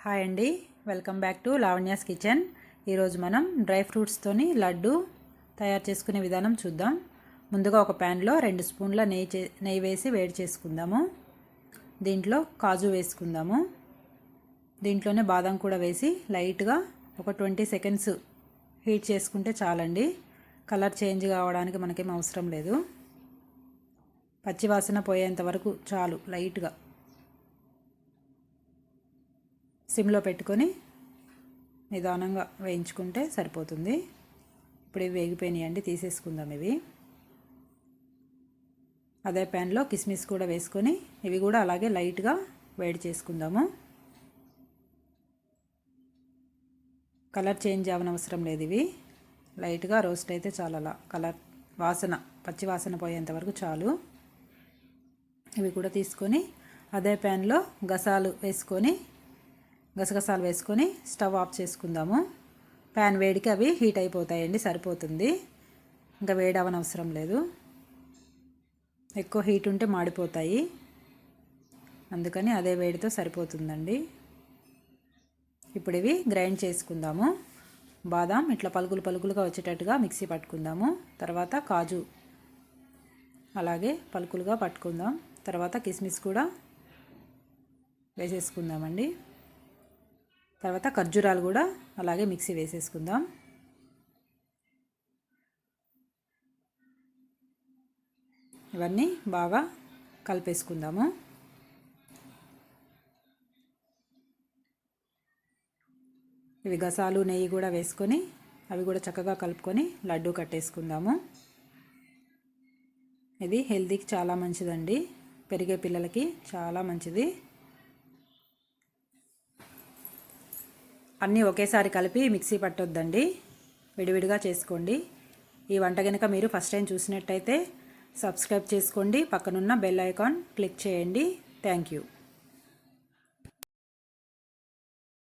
Hi అండి, welcome back to Lavanya's kitchen. ఈరోజు మనం డ్రై ఫ్రూట్స్తోని లడ్డు తయారు చేసుకునే విధానం చూద్దాం. ముందుగా ఒక ప్యాన్లో 2 స్పూన్ల నెయ్యి వేసి వేడి చేసుకుందాము. దీంట్లో కాజు వేసుకుందాము. దీంట్లోనే బాదం కూడా వేసి లైట్గా ఒక 20 సెకండ్స్ హీట్ చేసుకుంటే చాలండి. కలర్ చేంజ్ కావడానికి మనకేం అవసరం లేదు. పచ్చివాసన పోయేంత వరకు చాలు. లైట్గా సిమ్లో పెట్టుకొని నిదానంగా వేయించుకుంటే సరిపోతుంది. ఇప్పుడు ఇవి వేగిపోయినాయండి, తీసేసుకుందాం. ఇవి అదే ప్యాన్లో కిస్మిస్ కూడా వేసుకొని ఇవి కూడా అలాగే లైట్గా వేడి చేసుకుందాము. కలర్ చేంజ్ అవ్వనవసరం లేదు. ఇవి లైట్గా రోస్ట్ అయితే చాలు. అలా కలర్ వాసన పచ్చి వాసన పోయేంత వరకు చాలు. ఇవి కూడా తీసుకొని అదే ప్యాన్లో గసగసాలు వేసుకొని స్టవ్ ఆఫ్ చేసుకుందాము. ప్యాన్ వేడికి అవి హీట్ అయిపోతాయండి, సరిపోతుంది. ఇంకా వేడి అవనవసరం లేదు. ఎక్కువ హీట్ ఉంటే మాడిపోతాయి, అందుకని అదే వేడితో సరిపోతుందండి. ఇప్పుడు ఇవి గ్రైండ్ చేసుకుందాము. బాదాం ఇట్లా పలుకులుగా వచ్చేటట్టుగా మిక్సీ పట్టుకుందాము. తర్వాత కాజు అలాగే పలుకులుగా పట్టుకుందాం. తర్వాత కిస్మిస్ కూడా వేసేసుకుందామండి. తర్వాత ఖర్జూరాలు కూడా అలాగే మిక్సీ వేసేసుకుందాం. ఇవన్నీ బాగా కలిపేసుకుందాము. ఇవి గసాలు నెయ్యి కూడా వేసుకొని అవి కూడా చక్కగా కలుపుకొని లడ్డు కట్టేసుకుందాము. ఇది హెల్తీకి చాలా మంచిదండి, పెరిగే పిల్లలకి చాలా మంచిది. అన్నీ ఒకేసారి కలిపి మిక్సీ పట్టొద్దండి, విడివిడిగా చేసుకోండి. ఈ వంట కనుక మీరు ఫస్ట్ టైం చూసినట్టయితే సబ్స్క్రైబ్ చేసుకోండి, పక్కనున్న బెల్ ఐకాన్ క్లిక్ చేయండి. Thank you.